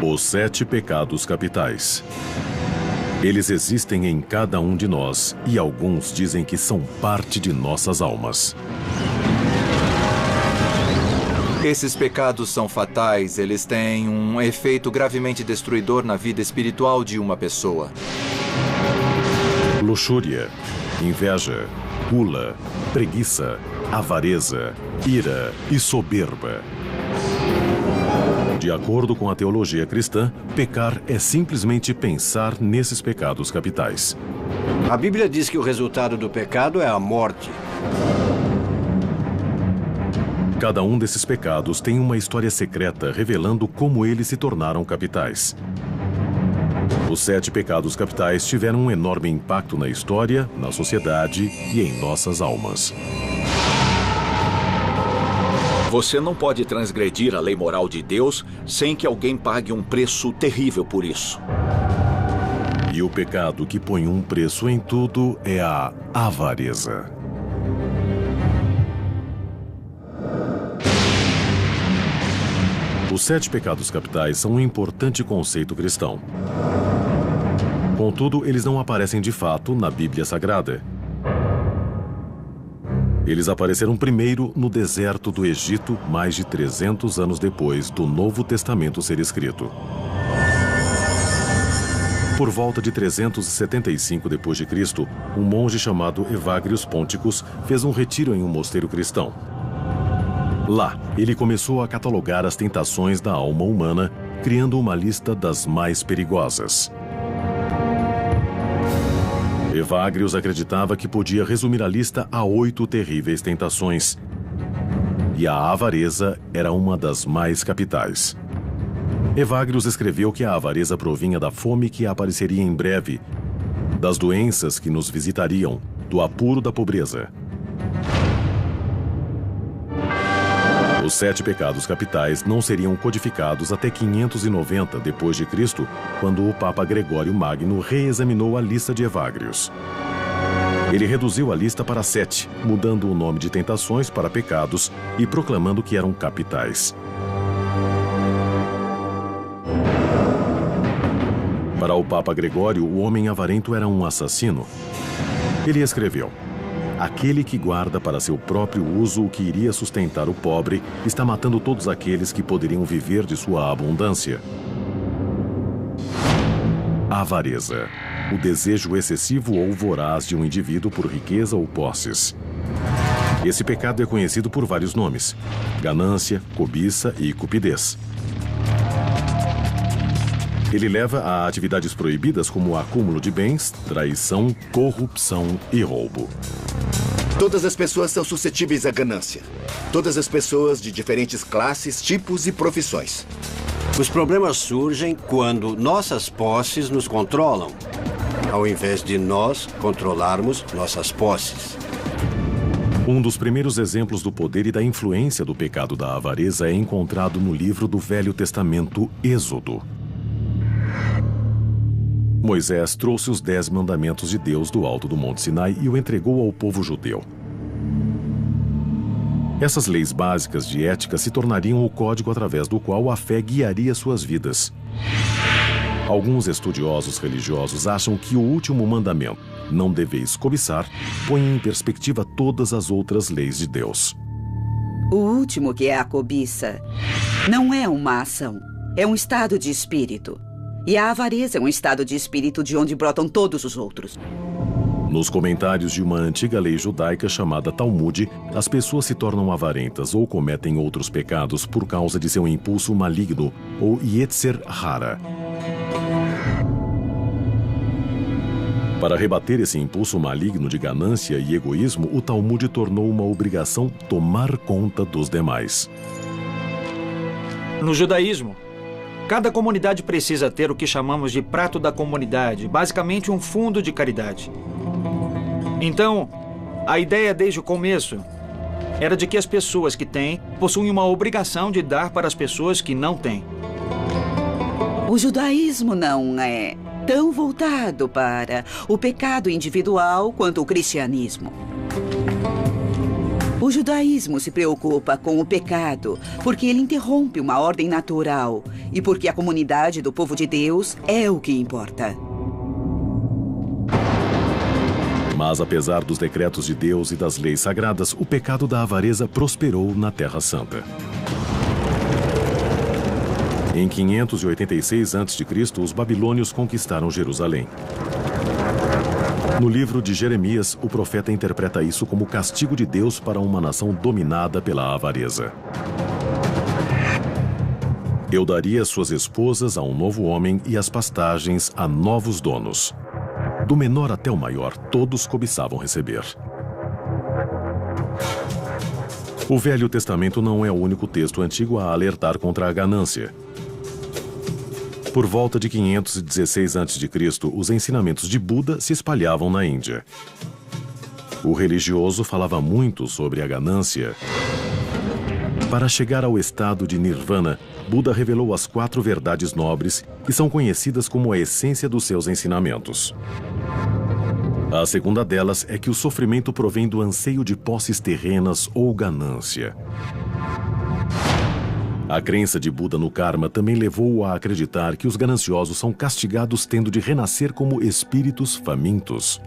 Os 7 pecados capitais. Eles existem em cada um de nós e alguns dizem que são parte de nossas almas. Esses pecados são fatais, eles têm um efeito gravemente destruidor na vida espiritual de uma pessoa. Luxúria, inveja, gula, preguiça, avareza, ira e soberba. De acordo com a teologia cristã, pecar é simplesmente pensar nesses pecados capitais. A Bíblia diz que o resultado do pecado é a morte. Cada um desses pecados tem uma história secreta revelando como eles se tornaram capitais. Os 7 pecados capitais tiveram um enorme impacto na história, na sociedade e em nossas almas. Você não pode transgredir a lei moral de Deus sem que alguém pague um preço terrível por isso. E o pecado que põe um preço em tudo é a avareza. Os 7 pecados capitais são um importante conceito cristão. Contudo, eles não aparecem de fato na Bíblia Sagrada. Eles apareceram primeiro no deserto do Egito, mais de 300 anos depois do Novo Testamento ser escrito. Por volta de 375 d.C., um monge chamado Evagrius Ponticus fez um retiro em um mosteiro cristão. Lá, ele começou a catalogar as tentações da alma humana, criando uma lista das mais perigosas. Evagrius acreditava que podia resumir a lista a 8 terríveis tentações. E a avareza era uma das mais capitais. Evagrius escreveu que a avareza provinha da fome que apareceria em breve, das doenças que nos visitariam, do apuro da pobreza. Os 7 pecados capitais não seriam codificados até 590 d.C., quando o Papa Gregório Magno reexaminou a lista de Evagrius. Ele reduziu a lista para 7, mudando o nome de tentações para pecados e proclamando que eram capitais. Para o Papa Gregório, o homem avarento era um assassino. Ele escreveu: aquele que guarda para seu próprio uso o que iria sustentar o pobre está matando todos aqueles que poderiam viver de sua abundância. A avareza, o desejo excessivo ou voraz de um indivíduo por riqueza ou posses. Esse pecado é conhecido por vários nomes: ganância, cobiça e cupidez. Ele leva a atividades proibidas como o acúmulo de bens, traição, corrupção e roubo. Todas as pessoas são suscetíveis à ganância. Todas as pessoas de diferentes classes, tipos e profissões. Os problemas surgem quando nossas posses nos controlam, ao invés de nós controlarmos nossas posses. Um dos primeiros exemplos do poder e da influência do pecado da avareza é encontrado no livro do Velho Testamento, Êxodo. Moisés trouxe os 10 mandamentos de Deus do alto do Monte Sinai e o entregou ao povo judeu. Essas leis básicas de ética se tornariam o código através do qual a fé guiaria suas vidas. Alguns estudiosos religiosos acham que o último mandamento, não deveis cobiçar, põe em perspectiva todas as outras leis de Deus. O último, que é a cobiça, não é uma ação, é um estado de espírito. E a avareza é um estado de espírito de onde brotam todos os outros. Nos comentários de uma antiga lei judaica chamada Talmud, as pessoas se tornam avarentas ou cometem outros pecados por causa de seu impulso maligno, ou Yetzer Hara. Para rebater esse impulso maligno de ganância e egoísmo, o Talmud tornou uma obrigação tomar conta dos demais. No judaísmo, cada comunidade precisa ter o que chamamos de prato da comunidade, basicamente um fundo de caridade. Então, a ideia desde o começo era de que as pessoas que têm possuem uma obrigação de dar para as pessoas que não têm. O judaísmo não é tão voltado para o pecado individual quanto o cristianismo. O judaísmo se preocupa com o pecado porque ele interrompe uma ordem natural e porque a comunidade do povo de Deus é o que importa. Mas apesar dos decretos de Deus e das leis sagradas, o pecado da avareza prosperou na Terra Santa. Em 586 a.C., os babilônios conquistaram Jerusalém. No livro de Jeremias, o profeta interpreta isso como castigo de Deus para uma nação dominada pela avareza. Eu daria suas esposas a um novo homem e as pastagens a novos donos. Do menor até o maior, todos cobiçavam receber. O Velho Testamento não é o único texto antigo a alertar contra a ganância. Por volta de 516 a.C., os ensinamentos de Buda se espalhavam na Índia. O religioso falava muito sobre a ganância. Para chegar ao estado de Nirvana, Buda revelou as 4 verdades nobres que são conhecidas como a essência dos seus ensinamentos. A segunda delas é que o sofrimento provém do anseio de posses terrenas ou ganância. A crença de Buda no karma também levou-o a acreditar que os gananciosos são castigados tendo de renascer como espíritos famintos.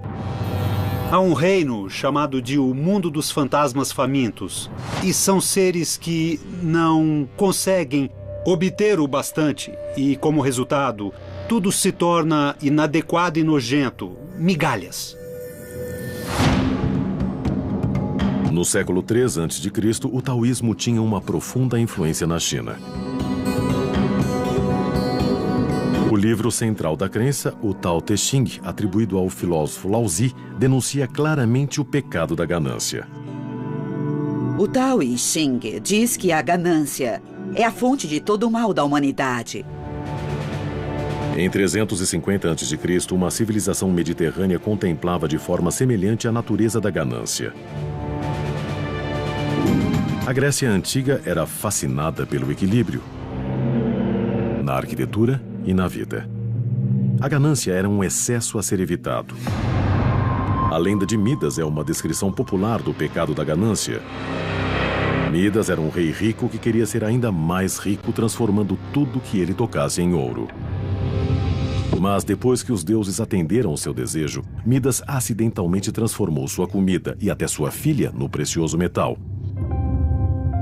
Há um reino chamado de o mundo dos fantasmas famintos. E são seres que não conseguem obter o bastante. E, como resultado, tudo se torna inadequado e nojento. Migalhas. No século III a.C., o taoísmo tinha uma profunda influência na China. O livro central da crença, o Tao Te Ching, atribuído ao filósofo Laozi, denuncia claramente o pecado da ganância. O Tao Te Ching diz que a ganância é a fonte de todo o mal da humanidade. Em 350 a.C., uma civilização mediterrânea contemplava de forma semelhante a natureza da ganância. A Grécia Antiga era fascinada pelo equilíbrio na arquitetura e na vida. A ganância era um excesso a ser evitado. A lenda de Midas é uma descrição popular do pecado da ganância. Midas era um rei rico que queria ser ainda mais rico, transformando tudo que ele tocasse em ouro. Mas depois que os deuses atenderam seu desejo, Midas acidentalmente transformou sua comida e até sua filha no precioso metal.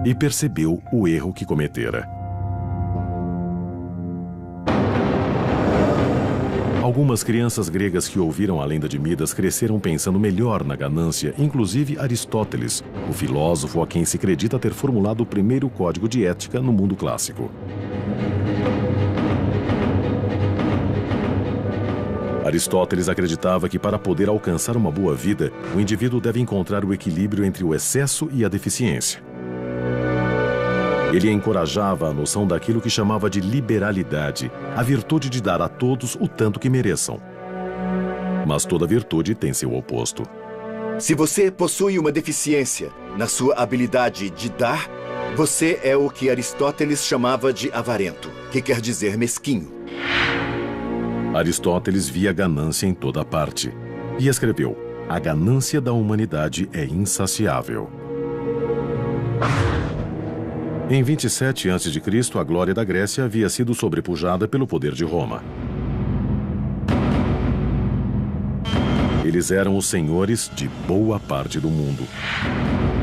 E percebeu o erro que cometera. Algumas crianças gregas que ouviram a lenda de Midas cresceram pensando melhor na ganância, inclusive Aristóteles, o filósofo a quem se acredita ter formulado o primeiro código de ética no mundo clássico. Aristóteles acreditava que para poder alcançar uma boa vida, o indivíduo deve encontrar o equilíbrio entre o excesso e a deficiência. Ele encorajava a noção daquilo que chamava de liberalidade, a virtude de dar a todos o tanto que mereçam. Mas toda virtude tem seu oposto. Se você possui uma deficiência na sua habilidade de dar, você é o que Aristóteles chamava de avarento, que quer dizer mesquinho. Aristóteles via ganância em toda parte e escreveu: "A ganância da humanidade é insaciável." Em 27 a.C., a glória da Grécia havia sido sobrepujada pelo poder de Roma. Eles eram os senhores de boa parte do mundo.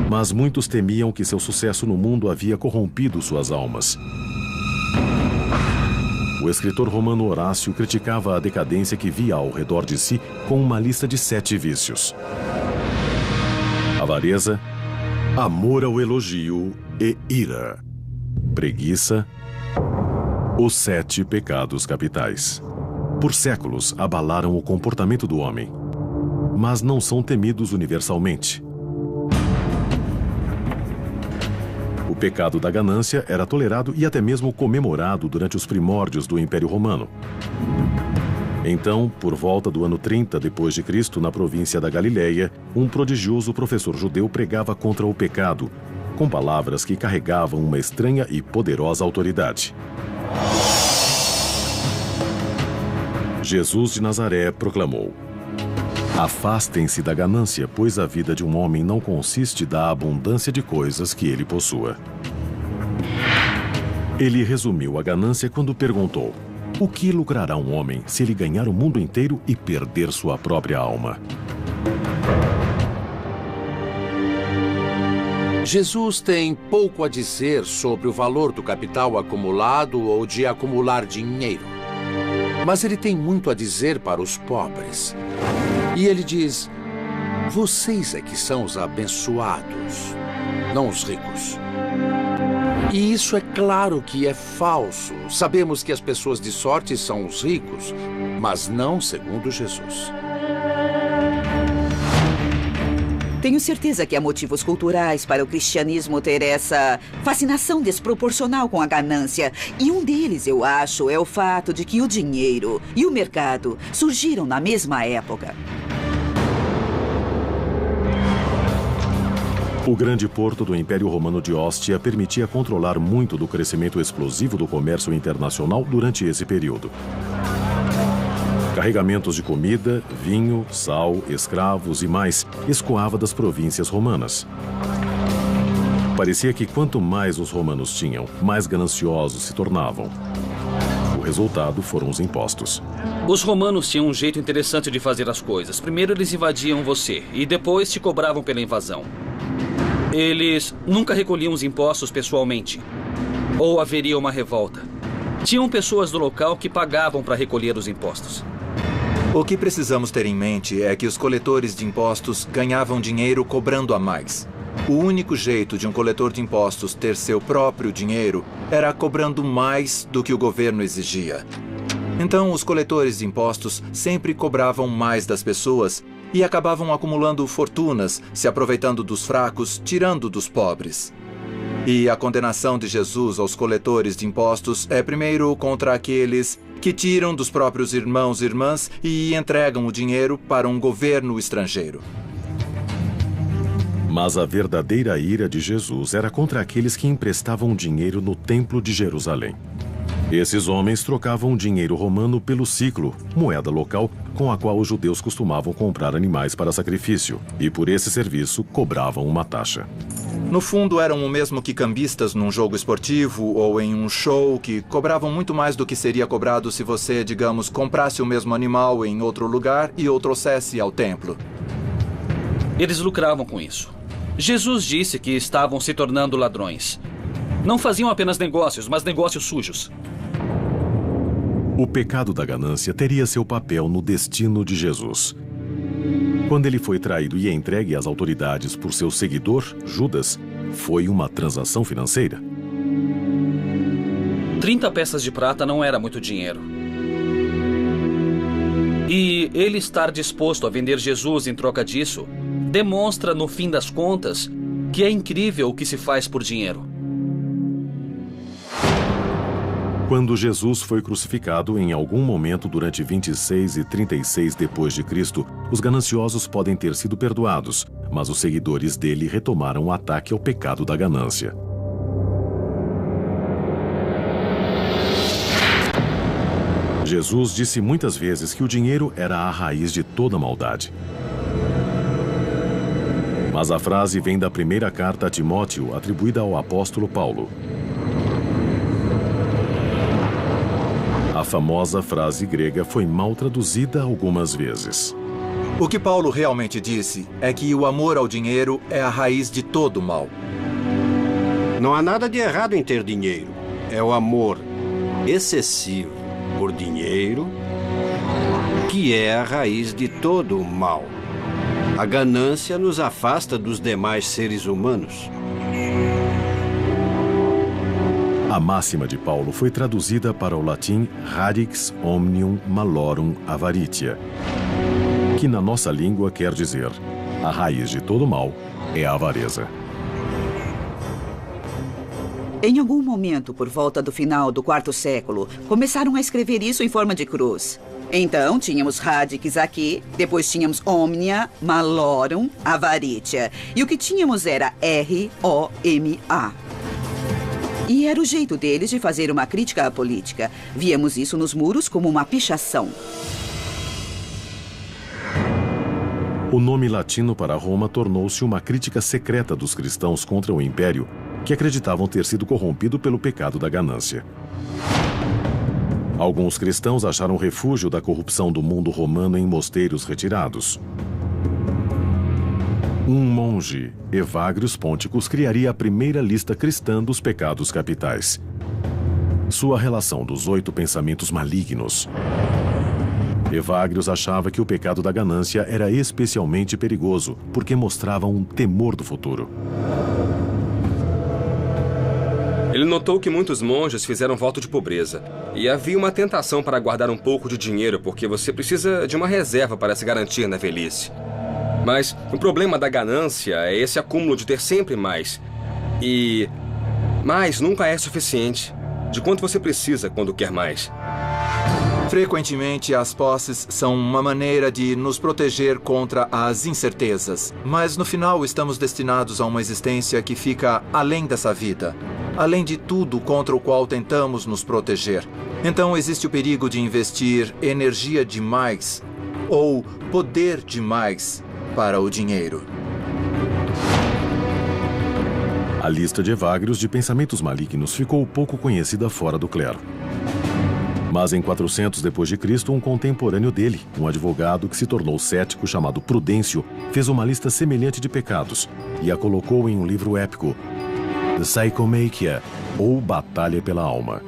Mas muitos temiam que seu sucesso no mundo havia corrompido suas almas. O escritor romano Horácio criticava a decadência que via ao redor de si com uma lista de 7 vícios: avareza, amor ao elogio e ira, preguiça, os 7 pecados capitais. Por séculos abalaram o comportamento do homem, mas não são temidos universalmente. O pecado da ganância era tolerado e até mesmo comemorado durante os primórdios do Império Romano. Então, por volta do ano 30 d.C., na província da Galileia, um prodigioso professor judeu pregava contra o pecado, com palavras que carregavam uma estranha e poderosa autoridade. Jesus de Nazaré proclamou: Afastem-se da ganância, pois a vida de um homem não consiste da abundância de coisas que ele possua. Ele resumiu a ganância quando perguntou: o que lucrará um homem se ele ganhar o mundo inteiro e perder sua própria alma? Jesus tem pouco a dizer sobre o valor do capital acumulado ou de acumular dinheiro. Mas ele tem muito a dizer para os pobres. E ele diz: vocês é que são os abençoados, não os ricos. E isso é claro que é falso. Sabemos que as pessoas de sorte são os ricos, mas não segundo Jesus. Tenho certeza que há motivos culturais para o cristianismo ter essa fascinação desproporcional com a ganância. E um deles, eu acho, é o fato de que o dinheiro e o mercado surgiram na mesma época. O grande porto do Império Romano de Ostia permitia controlar muito do crescimento explosivo do comércio internacional durante esse período. Carregamentos de comida, vinho, sal, escravos e mais escoava das províncias romanas. Parecia que quanto mais os romanos tinham, mais gananciosos se tornavam. O resultado foram os impostos. Os romanos tinham um jeito interessante de fazer as coisas. Primeiro eles invadiam você e depois te cobravam pela invasão. Eles nunca recolhiam os impostos pessoalmente. Ou haveria uma revolta. Tinham pessoas do local que pagavam para recolher os impostos. O que precisamos ter em mente é que os coletores de impostos ganhavam dinheiro cobrando a mais. O único jeito de um coletor de impostos ter seu próprio dinheiro era cobrando mais do que o governo exigia. Então, os coletores de impostos sempre cobravam mais das pessoas e acabavam acumulando fortunas, se aproveitando dos fracos, tirando dos pobres. E a condenação de Jesus aos coletores de impostos é primeiro contra aqueles que tiram dos próprios irmãos e irmãs e entregam o dinheiro para um governo estrangeiro. Mas a verdadeira ira de Jesus era contra aqueles que emprestavam dinheiro no Templo de Jerusalém. Esses homens trocavam dinheiro romano pelo siclo, moeda local com a qual os judeus costumavam comprar animais para sacrifício, e por esse serviço cobravam uma taxa. No fundo, eram o mesmo que cambistas num jogo esportivo ou em um show, que cobravam muito mais do que seria cobrado se você, digamos, comprasse o mesmo animal em outro lugar e o trouxesse ao templo. Eles lucravam com isso. Jesus disse que estavam se tornando ladrões. Não faziam apenas negócios, mas negócios sujos. O pecado da ganância teria seu papel no destino de Jesus. Quando ele foi traído e entregue às autoridades por seu seguidor, Judas, foi uma transação financeira. 30 peças de prata não era muito dinheiro. E ele estar disposto a vender Jesus em troca disso demonstra, no fim das contas, que é incrível o que se faz por dinheiro. Quando Jesus foi crucificado em algum momento durante 26 e 36 depois de Cristo, os gananciosos podem ter sido perdoados, mas os seguidores dele retomaram o ataque ao pecado da ganância. Jesus disse muitas vezes que o dinheiro era a raiz de toda maldade. Mas a frase vem da primeira carta a Timóteo, atribuída ao apóstolo Paulo. A famosa frase grega foi mal traduzida algumas vezes. O que Paulo realmente disse é que o amor ao dinheiro é a raiz de todo o mal. Não há nada de errado em ter dinheiro. É o amor excessivo por dinheiro que é a raiz de todo o mal. A ganância nos afasta dos demais seres humanos. A máxima de Paulo foi traduzida para o latim radix omnium malorum avaritia, que na nossa língua quer dizer: a raiz de todo mal é a avareza. Em algum momento, por volta do final do quarto século, começaram a escrever isso em forma de cruz. Então, tínhamos radix aqui, depois tínhamos omnia malorum avaritia. E o que tínhamos era R-O-M-A. E era o jeito deles de fazer uma crítica à política. Víamos isso nos muros como uma pichação. O nome latino para Roma tornou-se uma crítica secreta dos cristãos contra o império, que acreditavam ter sido corrompido pelo pecado da ganância. Alguns cristãos acharam refúgio da corrupção do mundo romano em mosteiros retirados. Um monge, Evagrius Ponticus, criaria a primeira lista cristã dos pecados capitais. Sua relação dos 8 pensamentos malignos. Evagrius achava que o pecado da ganância era especialmente perigoso, porque mostrava um temor do futuro. Ele notou que muitos monges fizeram voto de pobreza. E havia uma tentação para guardar um pouco de dinheiro, porque você precisa de uma reserva para se garantir na velhice. Mas o problema da ganância é esse acúmulo de ter sempre mais. E mais nunca é suficiente. De quanto você precisa quando quer mais. Frequentemente, as posses são uma maneira de nos proteger contra as incertezas. Mas, no final, estamos destinados a uma existência que fica além dessa vida. Além de tudo contra o qual tentamos nos proteger. Então, existe o perigo de investir energia demais ou poder demais para o dinheiro. A lista de Evagrius de pensamentos malignos ficou pouco conhecida fora do clero. Mas em 400 d.C., um contemporâneo dele, um advogado que se tornou cético chamado Prudêncio, fez uma lista semelhante de pecados e a colocou em um livro épico, The Psychomachia, ou Batalha pela Alma.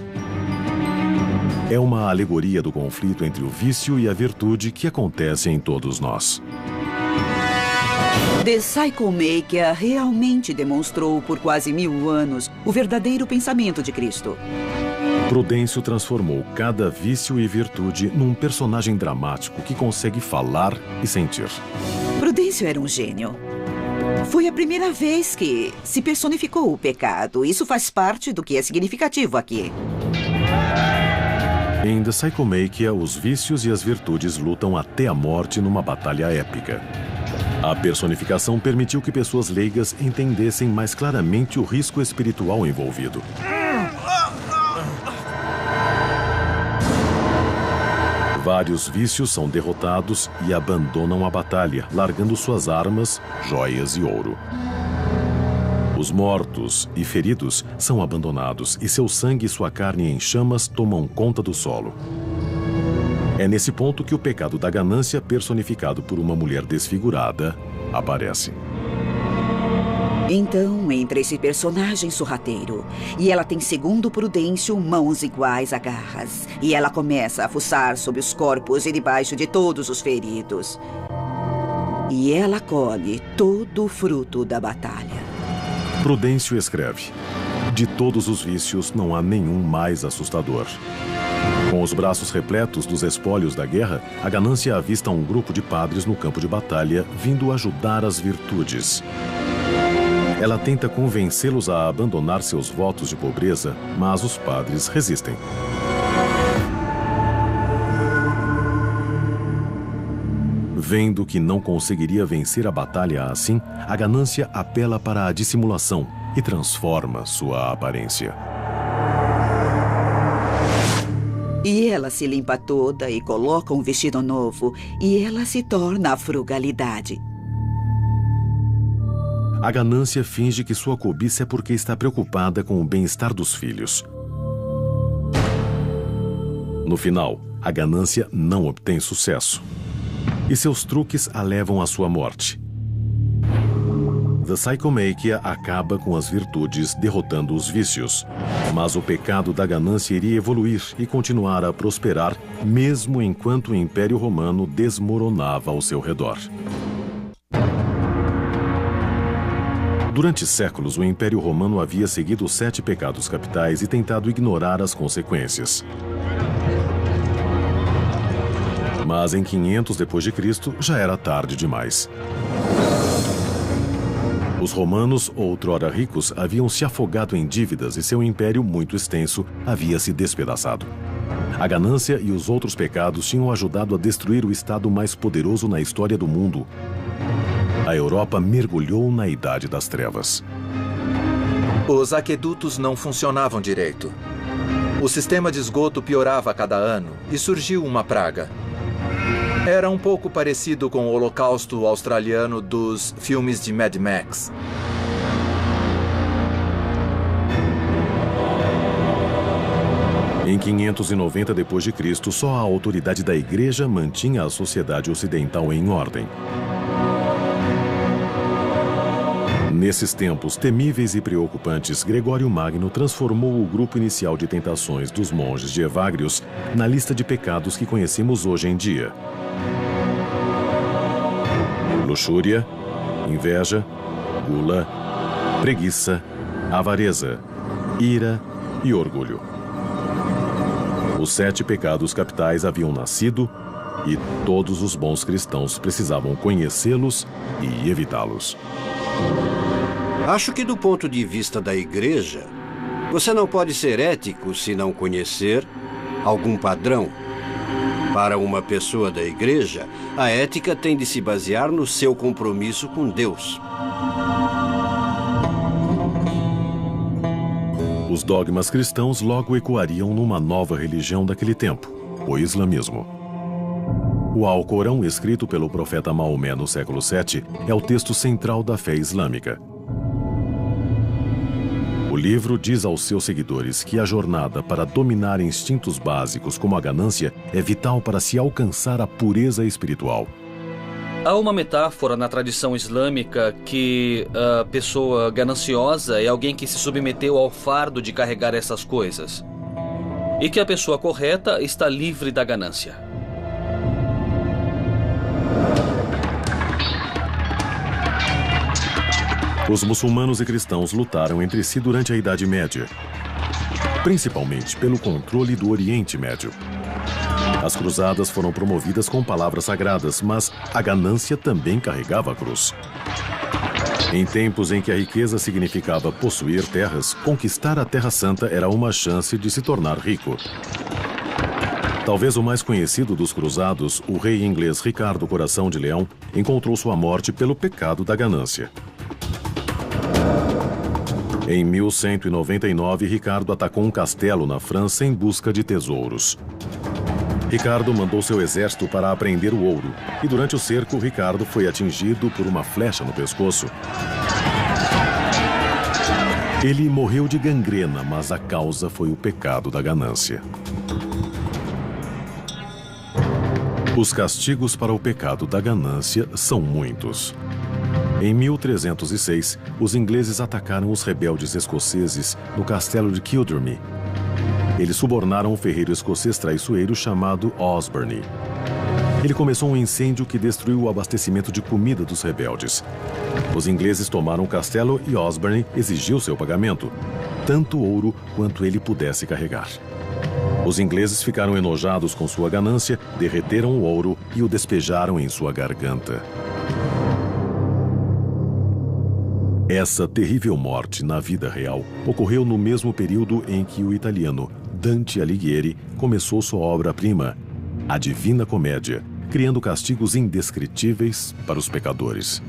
É uma alegoria do conflito entre o vício e a virtude que acontece em todos nós. The Psychomachia realmente demonstrou por quase 1000 anos o verdadeiro pensamento de Cristo. Prudêncio transformou cada vício e virtude num personagem dramático que consegue falar e sentir. Prudêncio era um gênio. Foi a primeira vez que se personificou o pecado. Isso faz parte do que é significativo aqui. Em The Psychomachia, os vícios e as virtudes lutam até a morte numa batalha épica. A personificação permitiu que pessoas leigas entendessem mais claramente o risco espiritual envolvido. Vários vícios são derrotados e abandonam a batalha, largando suas armas, joias e ouro. Os mortos e feridos são abandonados e seu sangue e sua carne em chamas tomam conta do solo. É nesse ponto que o pecado da ganância, personificado por uma mulher desfigurada, aparece. Então entra esse personagem sorrateiro. E ela tem, segundo Prudêncio, mãos iguais a garras. E ela começa a fuçar sobre os corpos e debaixo de todos os feridos. E ela colhe todo o fruto da batalha. Prudêncio escreve: de todos os vícios, não há nenhum mais assustador. Com os braços repletos dos espólios da guerra, a ganância avista um grupo de padres no campo de batalha, vindo ajudar as virtudes. Ela tenta convencê-los a abandonar seus votos de pobreza, mas os padres resistem. Vendo que não conseguiria vencer a batalha assim, a ganância apela para a dissimulação e transforma sua aparência. E ela se limpa toda e coloca um vestido novo, e ela se torna a frugalidade. A ganância finge que sua cobiça é porque está preocupada com o bem-estar dos filhos. No final, a ganância não obtém sucesso. E seus truques a levam à sua morte. The Psychomachia acaba com as virtudes, derrotando os vícios. Mas o pecado da ganância iria evoluir e continuar a prosperar, mesmo enquanto o Império Romano desmoronava ao seu redor. Durante séculos, o Império Romano havia seguido os 7 pecados capitais e tentado ignorar as consequências. Mas em 500 d.C., já era tarde demais. Os romanos, outrora ricos, haviam se afogado em dívidas e seu império, muito extenso, havia se despedaçado. A ganância e os outros pecados tinham ajudado a destruir o estado mais poderoso na história do mundo. A Europa mergulhou na Idade das Trevas. Os aquedutos não funcionavam direito. O sistema de esgoto piorava a cada ano e surgiu uma praga. Era um pouco parecido com o Holocausto australiano dos filmes de Mad Max. Em 590 d.C., só a autoridade da Igreja mantinha a sociedade ocidental em ordem. Nesses tempos temíveis e preocupantes, Gregório Magno transformou o grupo inicial de tentações dos monges de Evagrius na lista de pecados que conhecemos hoje em dia: luxúria, inveja, gula, preguiça, avareza, ira e orgulho. Os 7 pecados capitais haviam nascido e todos os bons cristãos precisavam conhecê-los e evitá-los. Acho que, do ponto de vista da Igreja, você não pode ser ético se não conhecer algum padrão. Para uma pessoa da Igreja, a ética tem de se basear no seu compromisso com Deus. Os dogmas cristãos logo ecoariam numa nova religião daquele tempo, o islamismo. O Alcorão, escrito pelo profeta Maomé no século VII, é o texto central da fé islâmica. O livro diz aos seus seguidores que a jornada para dominar instintos básicos como a ganância é vital para se alcançar a pureza espiritual. Há uma metáfora na tradição islâmica que a pessoa gananciosa é alguém que se submeteu ao fardo de carregar essas coisas. E que a pessoa correta está livre da ganância. Os muçulmanos e cristãos lutaram entre si durante a Idade Média, principalmente pelo controle do Oriente Médio. As cruzadas foram promovidas com palavras sagradas, mas a ganância também carregava a cruz. Em tempos em que a riqueza significava possuir terras, conquistar a Terra Santa era uma chance de se tornar rico. Talvez o mais conhecido dos cruzados, o rei inglês Ricardo Coração de Leão, encontrou sua morte pelo pecado da ganância. Em 1199, Ricardo atacou um castelo na França em busca de tesouros. Ricardo mandou seu exército para apreender o ouro, e durante o cerco, Ricardo foi atingido por uma flecha no pescoço. Ele morreu de gangrena, mas a causa foi o pecado da ganância. Os castigos para o pecado da ganância são muitos. Em 1306, os ingleses atacaram os rebeldes escoceses no castelo de Kildrummy. Eles subornaram um ferreiro escocês traiçoeiro chamado Osborne. Ele começou um incêndio que destruiu o abastecimento de comida dos rebeldes. Os ingleses tomaram o castelo e Osborne exigiu seu pagamento, tanto ouro quanto ele pudesse carregar. Os ingleses ficaram enojados com sua ganância, derreteram o ouro e o despejaram em sua garganta. Essa terrível morte na vida real ocorreu no mesmo período em que o italiano Dante Alighieri começou sua obra-prima, A Divina Comédia, criando castigos indescritíveis para os pecadores.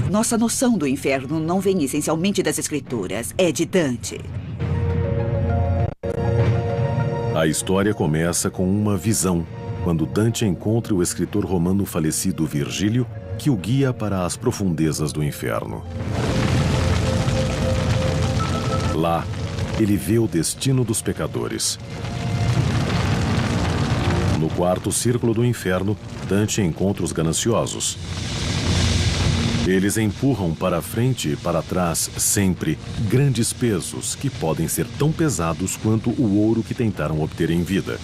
Nossa noção do inferno não vem essencialmente das escrituras, é de Dante. A história começa com uma visão, quando Dante encontra o escritor romano falecido Virgílio, que o guia para as profundezas do inferno. Lá, ele vê o destino dos pecadores. No quarto círculo do inferno, Dante encontra os gananciosos. Eles empurram para frente e para trás, sempre, grandes pesos que podem ser tão pesados quanto o ouro que tentaram obter em vida.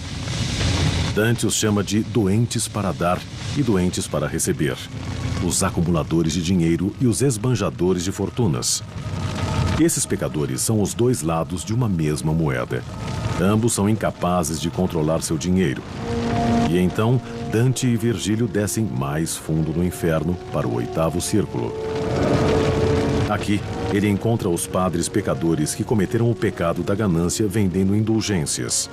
Dante os chama de doentes para dar e doentes para receber, os acumuladores de dinheiro e os esbanjadores de fortunas. Esses pecadores são os dois lados de uma mesma moeda. Ambos são incapazes de controlar seu dinheiro. E então, Dante e Virgílio descem mais fundo no inferno para o oitavo círculo. Aqui, ele encontra os padres pecadores que cometeram o pecado da ganância vendendo indulgências.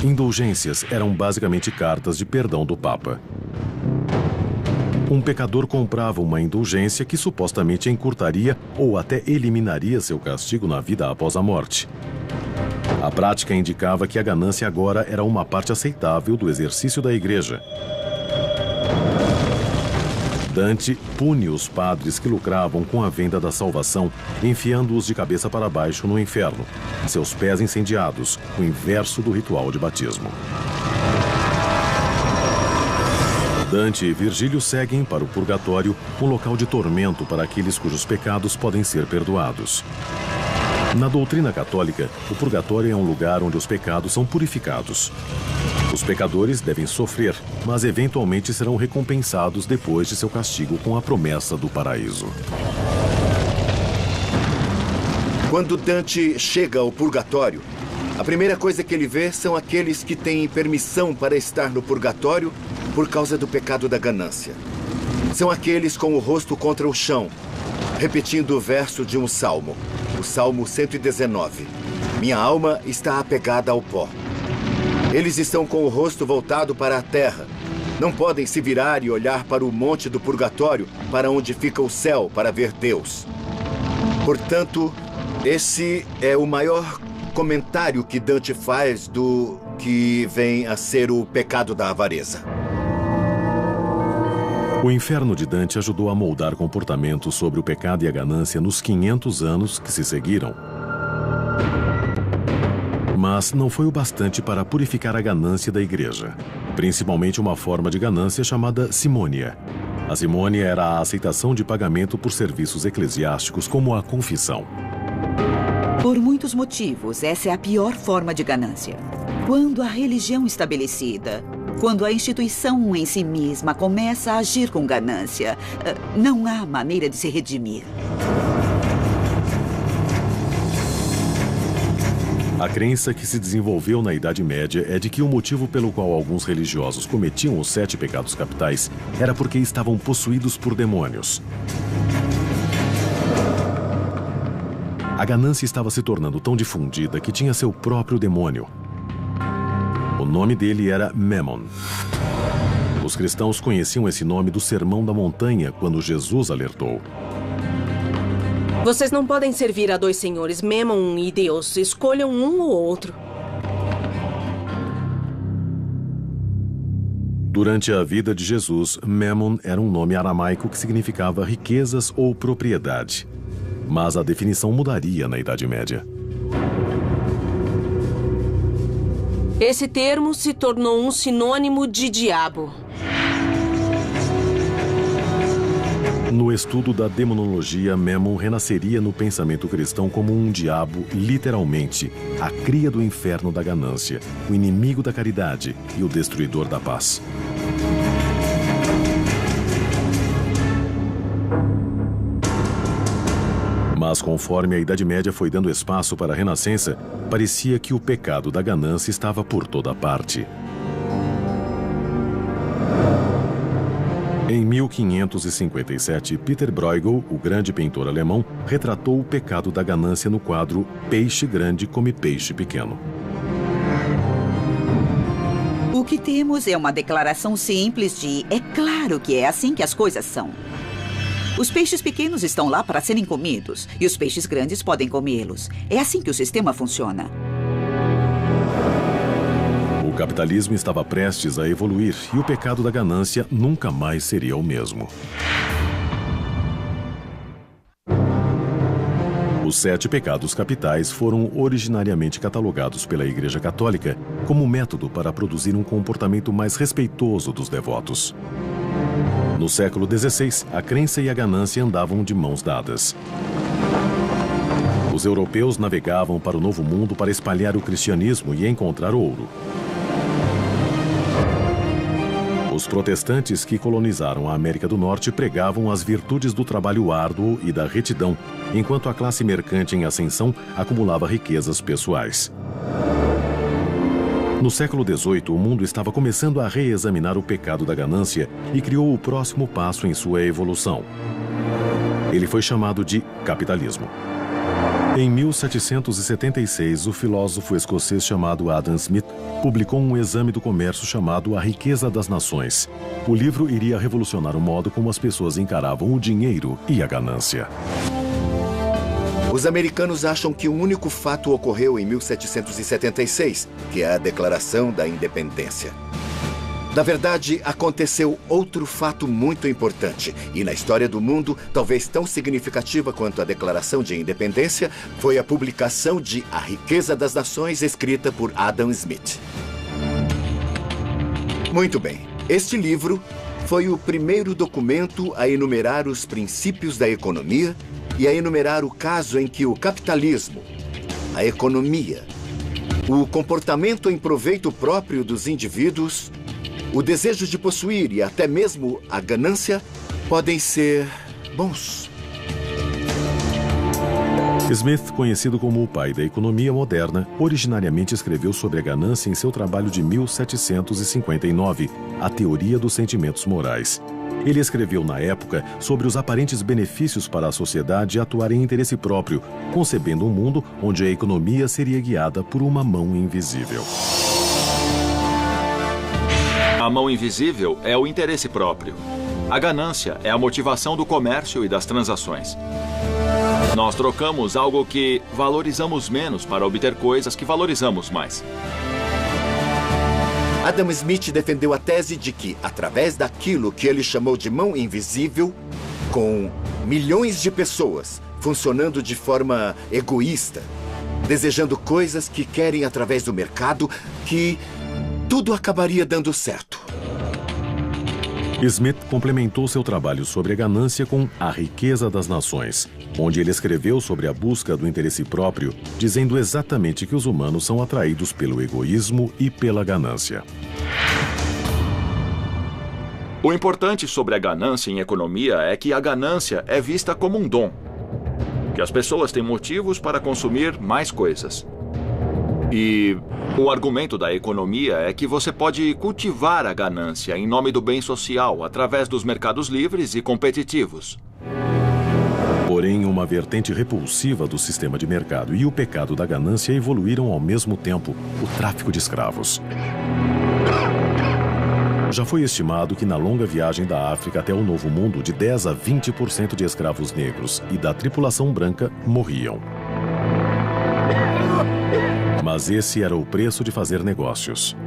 Indulgências eram basicamente cartas de perdão do Papa. Um pecador comprava uma indulgência que supostamente encurtaria ou até eliminaria seu castigo na vida após a morte. A prática indicava que a ganância agora era uma parte aceitável do exercício da igreja. Dante pune os padres que lucravam com a venda da salvação, enfiando-os de cabeça para baixo no inferno, seus pés incendiados, o inverso do ritual de batismo. Dante e Virgílio seguem para o purgatório, um local de tormento para aqueles cujos pecados podem ser perdoados. Na doutrina católica, o purgatório é um lugar onde os pecados são purificados. Os pecadores devem sofrer, mas eventualmente serão recompensados depois de seu castigo com a promessa do paraíso. Quando Dante chega ao purgatório, a primeira coisa que ele vê são aqueles que têm permissão para estar no purgatório por causa do pecado da ganância. São aqueles com o rosto contra o chão, repetindo o verso de um salmo, o Salmo 119. Minha alma está apegada ao pó. Eles estão com o rosto voltado para a terra. Não podem se virar e olhar para o monte do purgatório, para onde fica o céu, para ver Deus. Portanto, esse é o maior comentário que Dante faz do que vem a ser o pecado da avareza. O inferno de Dante ajudou a moldar comportamentos sobre o pecado e a ganância nos 500 anos que se seguiram. Mas não foi o bastante para purificar a ganância da igreja, principalmente uma forma de ganância chamada simônia. A simônia era a aceitação de pagamento por serviços eclesiásticos, como a confissão. Por muitos motivos, essa é a pior forma de ganância. Quando a religião estabelecida, quando a instituição em si mesma começa a agir com ganância, não há maneira de se redimir. A crença que se desenvolveu na Idade Média é de que o motivo pelo qual alguns religiosos cometiam os 7 pecados capitais era porque estavam possuídos por demônios. A ganância estava se tornando tão difundida que tinha seu próprio demônio. O nome dele era Memon. Os cristãos conheciam esse nome do Sermão da Montanha, quando Jesus alertou: vocês não podem servir a 2 senhores, Memon e Deus. Escolham um ou outro. Durante a vida de Jesus, Memon era um nome aramaico que significava riquezas ou propriedade. Mas a definição mudaria na Idade Média. Esse termo se tornou um sinônimo de diabo. No estudo da demonologia, Memon renasceria no pensamento cristão como um diabo, literalmente, a cria do inferno da ganância, o inimigo da caridade e o destruidor da paz. Mas conforme a Idade Média foi dando espaço para a Renascença, parecia que o pecado da ganância estava por toda parte. Em 1557, Peter Bruegel, o grande pintor alemão, retratou o pecado da ganância no quadro Peixe Grande Come Peixe Pequeno. O que temos é uma declaração simples de é claro que é assim que as coisas são. Os peixes pequenos estão lá para serem comidos e os peixes grandes podem comê-los. É assim que o sistema funciona. O capitalismo estava prestes a evoluir e o pecado da ganância nunca mais seria o mesmo. Os 7 pecados capitais foram originariamente catalogados pela Igreja Católica como método para produzir um comportamento mais respeitoso dos devotos. No século XVI, a crença e a ganância andavam de mãos dadas. Os europeus navegavam para o Novo Mundo para espalhar o cristianismo e encontrar ouro. Os protestantes que colonizaram a América do Norte pregavam as virtudes do trabalho árduo e da retidão, enquanto a classe mercante em ascensão acumulava riquezas pessoais. No século XVIII, o mundo estava começando a reexaminar o pecado da ganância e criou o próximo passo em sua evolução. Ele foi chamado de capitalismo. Em 1776, o filósofo escocês chamado Adam Smith publicou um exame do comércio chamado A Riqueza das Nações. O livro iria revolucionar o modo como as pessoas encaravam o dinheiro e a ganância. Os americanos acham que um único fato ocorreu em 1776, que é a Declaração da Independência. Na verdade, aconteceu outro fato muito importante, e na história do mundo, talvez tão significativa quanto a Declaração de Independência, foi a publicação de A Riqueza das Nações, escrita por Adam Smith. Muito bem, este livro foi o primeiro documento a enumerar os princípios da economia e a enumerar o caso em que o capitalismo, a economia, o comportamento em proveito próprio dos indivíduos, o desejo de possuir e até mesmo a ganância podem ser bons. Smith, conhecido como o pai da economia moderna, originariamente escreveu sobre a ganância em seu trabalho de 1759, A Teoria dos Sentimentos Morais. Ele escreveu, na época, sobre os aparentes benefícios para a sociedade atuar em interesse próprio, concebendo um mundo onde a economia seria guiada por uma mão invisível. A mão invisível é o interesse próprio. A ganância é a motivação do comércio e das transações. Nós trocamos algo que valorizamos menos para obter coisas que valorizamos mais. Adam Smith defendeu a tese de que, através daquilo que ele chamou de mão invisível, com milhões de pessoas funcionando de forma egoísta, desejando coisas que querem através do mercado, que tudo acabaria dando certo. Smith complementou seu trabalho sobre a ganância com A Riqueza das Nações, onde ele escreveu sobre a busca do interesse próprio, dizendo exatamente que os humanos são atraídos pelo egoísmo e pela ganância. O importante sobre a ganância em economia é que a ganância é vista como um dom, que as pessoas têm motivos para consumir mais coisas. E o argumento da economia é que você pode cultivar a ganância em nome do bem social através dos mercados livres e competitivos. Porém, uma vertente repulsiva do sistema de mercado e o pecado da ganância evoluíram ao mesmo tempo: o tráfico de escravos. Já foi estimado que na longa viagem da África até o Novo Mundo, de 10 a 20% de escravos negros e da tripulação branca morriam. Mas esse era o preço de fazer negócios.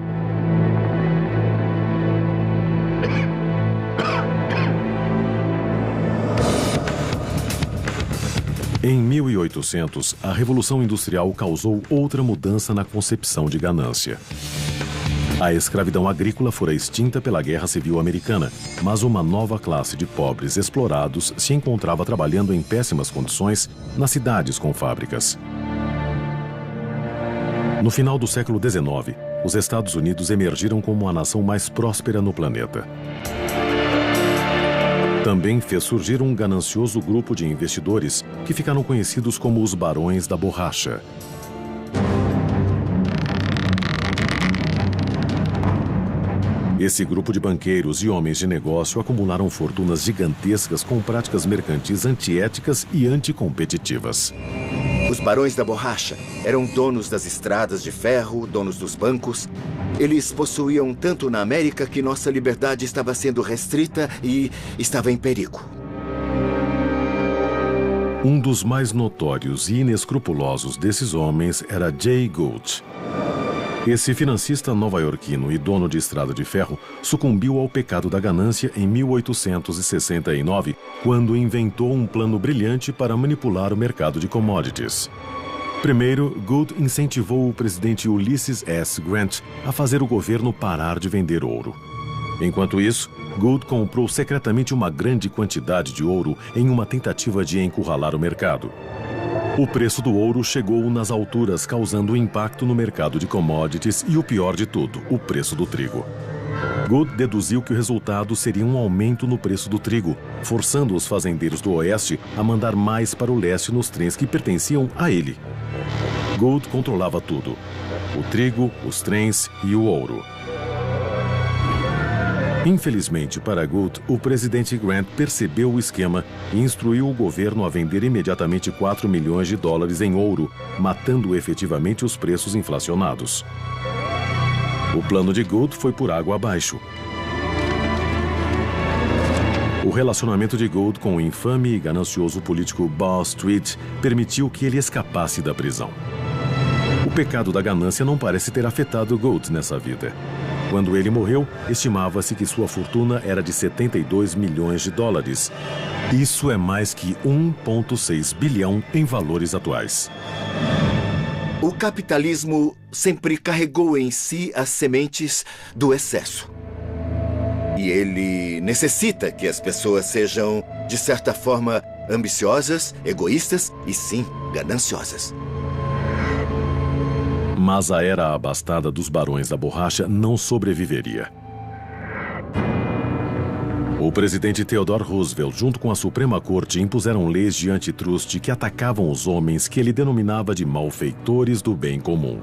Em 1800, a Revolução Industrial causou outra mudança na concepção de ganância. A escravidão agrícola fora extinta pela Guerra Civil Americana, mas uma nova classe de pobres explorados se encontrava trabalhando em péssimas condições nas cidades com fábricas. No final do século XIX, os Estados Unidos emergiram como a nação mais próspera no planeta. Também fez surgir um ganancioso grupo de investidores que ficaram conhecidos como os Barões da Borracha. Esse grupo de banqueiros e homens de negócio acumularam fortunas gigantescas com práticas mercantis antiéticas e anticompetitivas. Os Barões da Borracha eram donos das estradas de ferro, donos dos bancos. Eles possuíam tanto na América que nossa liberdade estava sendo restrita e estava em perigo. Um dos mais notórios e inescrupulosos desses homens era Jay Gould. Esse financista nova-iorquino e dono de estrada de ferro sucumbiu ao pecado da ganância em 1869, quando inventou um plano brilhante para manipular o mercado de commodities. Primeiro, Gould incentivou o presidente Ulysses S. Grant a fazer o governo parar de vender ouro. Enquanto isso, Gould comprou secretamente uma grande quantidade de ouro em uma tentativa de encurralar o mercado. O preço do ouro chegou nas alturas, causando impacto no mercado de commodities e, o pior de tudo, o preço do trigo. Gould deduziu que o resultado seria um aumento no preço do trigo, forçando os fazendeiros do oeste a mandar mais para o leste nos trens que pertenciam a ele. Gould controlava tudo: o trigo, os trens e o ouro. Infelizmente para Gould, o presidente Grant percebeu o esquema e instruiu o governo a vender imediatamente 4 milhões de dólares em ouro, matando efetivamente os preços inflacionados. O plano de Gould foi por água abaixo. O relacionamento de Gould com o infame e ganancioso político Wall Street permitiu que ele escapasse da prisão. O pecado da ganância não parece ter afetado Gould nessa vida. Quando ele morreu, estimava-se que sua fortuna era de 72 milhões de dólares. Isso é mais que 1,6 bilhão em valores atuais. O capitalismo sempre carregou em si as sementes do excesso. E ele necessita que as pessoas sejam, de certa forma, ambiciosas, egoístas e, sim, gananciosas. Mas a era abastada dos barões da borracha não sobreviveria. O presidente Theodore Roosevelt, junto com a Suprema Corte, impuseram leis de antitruste que atacavam os homens que ele denominava de malfeitores do bem comum.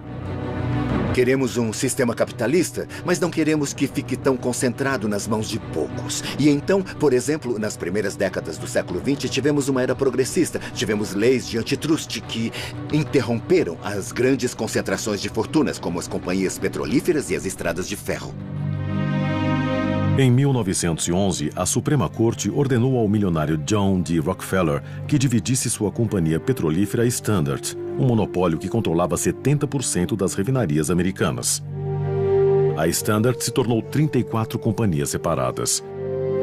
Queremos um sistema capitalista, mas não queremos que fique tão concentrado nas mãos de poucos. E então, por exemplo, nas primeiras décadas do século XX, tivemos uma era progressista. Tivemos leis de antitruste que interromperam as grandes concentrações de fortunas, como as companhias petrolíferas e as estradas de ferro. Em 1911, a Suprema Corte ordenou ao milionário John D. Rockefeller que dividisse sua companhia petrolífera Standard, um monopólio que controlava 70% das refinarias americanas. A Standard se tornou 34 companhias separadas.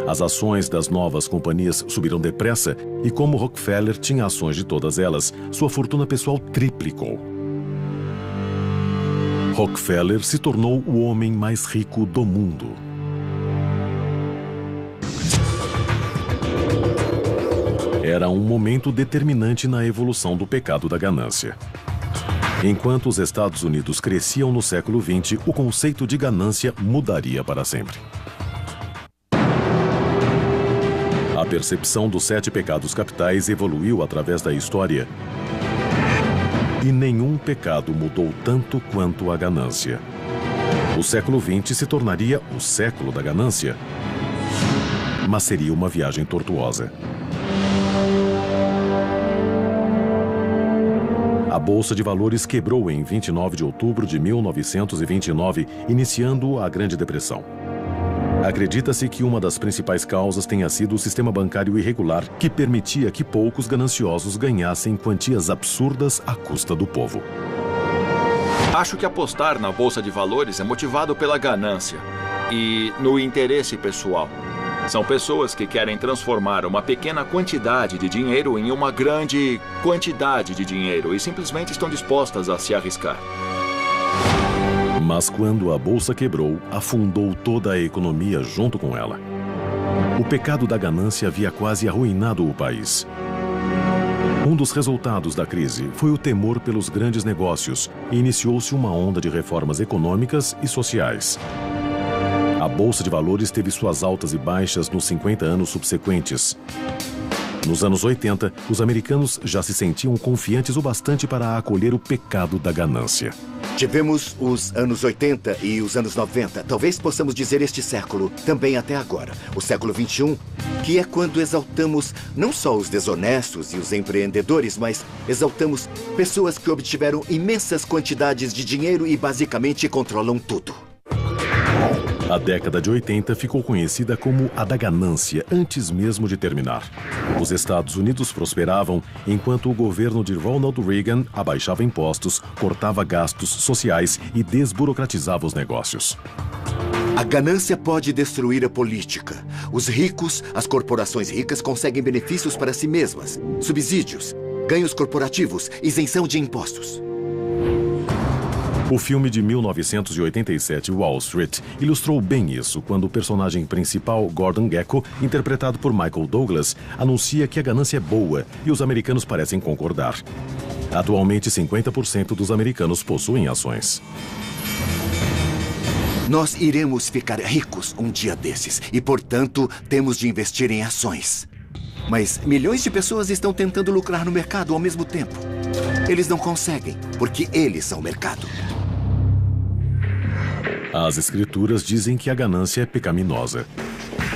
As ações das novas companhias subiram depressa e, como Rockefeller tinha ações de todas elas, sua fortuna pessoal triplicou. Rockefeller se tornou o homem mais rico do mundo. Era um momento determinante na evolução do pecado da ganância. Enquanto os Estados Unidos cresciam no século XX, o conceito de ganância mudaria para sempre. A percepção dos 7 pecados capitais evoluiu através da história. E nenhum pecado mudou tanto quanto a ganância. O século XX se tornaria o século da ganância, mas seria uma viagem tortuosa. A Bolsa de Valores quebrou em 29 de outubro de 1929, iniciando a Grande Depressão. Acredita-se que uma das principais causas tenha sido o sistema bancário irregular, que permitia que poucos gananciosos ganhassem quantias absurdas à custa do povo. Acho que apostar na Bolsa de Valores é motivado pela ganância e no interesse pessoal. São pessoas que querem transformar uma pequena quantidade de dinheiro em uma grande quantidade de dinheiro e simplesmente estão dispostas a se arriscar. Mas quando a bolsa quebrou, afundou toda a economia junto com ela. O pecado da ganância havia quase arruinado o país. Um dos resultados da crise foi o temor pelos grandes negócios e iniciou-se uma onda de reformas econômicas e sociais. A Bolsa de Valores teve suas altas e baixas nos 50 anos subsequentes. Nos anos 80, os americanos já se sentiam confiantes o bastante para acolher o pecado da ganância. Tivemos os anos 80 e os anos 90, talvez possamos dizer este século, também até agora, o século XXI, que é quando exaltamos não só os desonestos e os empreendedores, mas exaltamos pessoas que obtiveram imensas quantidades de dinheiro e basicamente controlam tudo. A década de 80 ficou conhecida como a da ganância, antes mesmo de terminar. Os Estados Unidos prosperavam enquanto o governo de Ronald Reagan abaixava impostos, cortava gastos sociais e desburocratizava os negócios. A ganância pode destruir a política. Os ricos, as corporações ricas conseguem benefícios para si mesmas, subsídios, ganhos corporativos, isenção de impostos. O filme de 1987, Wall Street, ilustrou bem isso quando o personagem principal, Gordon Gekko, interpretado por Michael Douglas, anuncia que a ganância é boa e os americanos parecem concordar. Atualmente, 50% dos americanos possuem ações. Nós iremos ficar ricos um dia desses e, portanto, temos de investir em ações. Mas milhões de pessoas estão tentando lucrar no mercado ao mesmo tempo. Eles não conseguem, porque eles são o mercado. As escrituras dizem que a ganância é pecaminosa.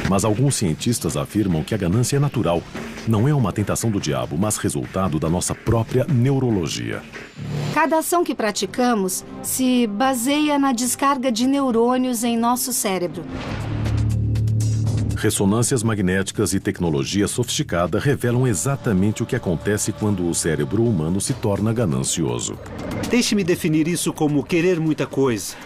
Mas alguns cientistas afirmam que a ganância é natural. Não é uma tentação do diabo, mas resultado da nossa própria neurologia. Cada ação que praticamos se baseia na descarga de neurônios em nosso cérebro. Ressonâncias magnéticas e tecnologia sofisticada revelam exatamente o que acontece quando o cérebro humano se torna ganancioso. Deixe-me definir isso como querer muita coisa.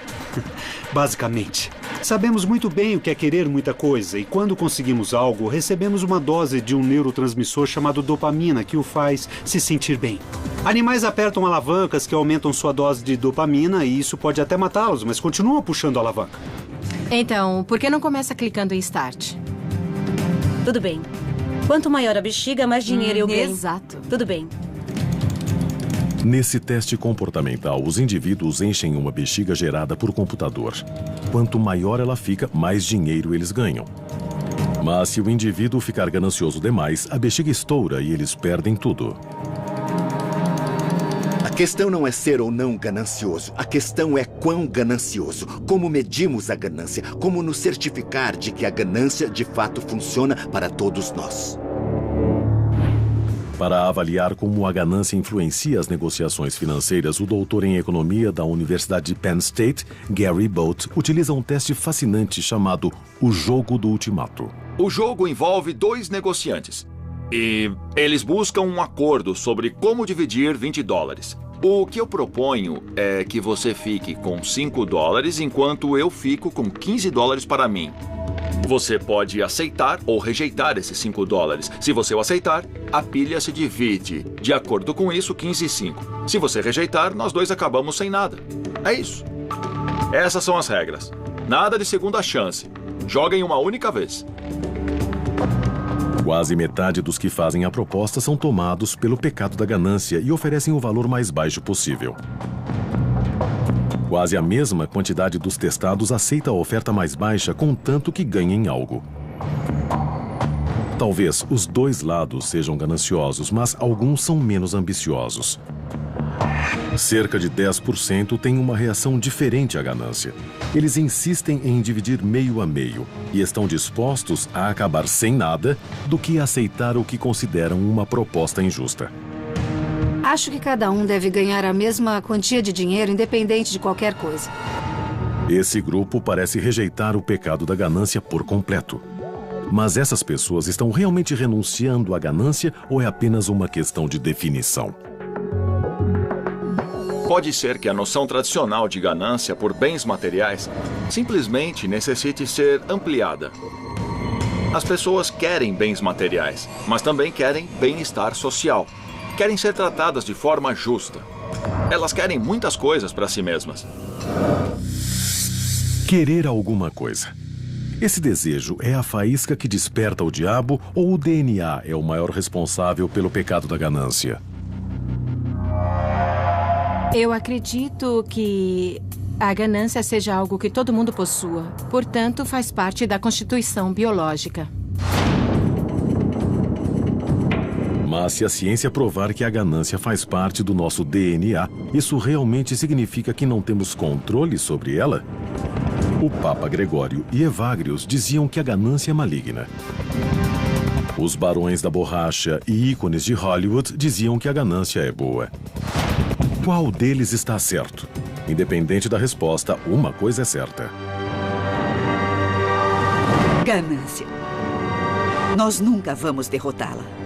Basicamente, sabemos muito bem o que é querer muita coisa e quando conseguimos algo, recebemos uma dose de um neurotransmissor chamado dopamina que o faz se sentir bem. Animais apertam alavancas que aumentam sua dose de dopamina e isso pode até matá-los, mas continuam puxando a alavanca. Então, por que não começa clicando em Start? Tudo bem. Quanto maior a bexiga, mais dinheiro eu ganho. Exato. Tudo bem. Nesse teste comportamental, os indivíduos enchem uma bexiga gerada por computador. Quanto maior ela fica, mais dinheiro eles ganham. Mas se o indivíduo ficar ganancioso demais, a bexiga estoura e eles perdem tudo. A questão não é ser ou não ganancioso. A questão é quão ganancioso. Como medimos a ganância. Como nos certificar de que a ganância de fato funciona para todos nós. Para avaliar como a ganância influencia as negociações financeiras, o doutor em economia da Universidade de Penn State, Gary Bolt, utiliza um teste fascinante chamado o jogo do ultimato. O jogo envolve 2 negociantes e eles buscam um acordo sobre como dividir $20. O que eu proponho é que você fique com $5 enquanto eu fico com $15 para mim. Você pode aceitar ou rejeitar esses $5. Se você o aceitar, a pilha se divide. De acordo com isso, 15 e 5. Se você rejeitar, nós dois acabamos sem nada. É isso. Essas são as regras. Nada de segunda chance. Joguem uma única vez. Quase metade dos que fazem a proposta são tomados pelo pecado da ganância e oferecem o valor mais baixo possível. Quase a mesma quantidade dos testados aceita a oferta mais baixa, contanto que ganhem algo. Talvez os 2 lados sejam gananciosos, mas alguns são menos ambiciosos. Cerca de 10% têm uma reação diferente à ganância. Eles insistem em dividir meio a meio e estão dispostos a acabar sem nada do que aceitar o que consideram uma proposta injusta. Acho que cada um deve ganhar a mesma quantia de dinheiro, independente de qualquer coisa. Esse grupo parece rejeitar o pecado da ganância por completo. Mas essas pessoas estão realmente renunciando à ganância ou é apenas uma questão de definição? Pode ser que a noção tradicional de ganância por bens materiais simplesmente necessite ser ampliada. As pessoas querem bens materiais, mas também querem bem-estar social. Querem ser tratadas de forma justa. Elas querem muitas coisas para si mesmas. Querer alguma coisa. Esse desejo é a faísca que desperta o diabo ou o DNA é o maior responsável pelo pecado da ganância? Eu acredito que a ganância seja algo que todo mundo possua. Portanto, faz parte da constituição biológica. Mas se a ciência provar que a ganância faz parte do nosso DNA, isso realmente significa que não temos controle sobre ela? O Papa Gregório e Evagrius diziam que a ganância é maligna. Os barões da borracha e ícones de Hollywood diziam que a ganância é boa. Qual deles está certo? Independente da resposta, uma coisa é certa. Ganância. Nós nunca vamos derrotá-la.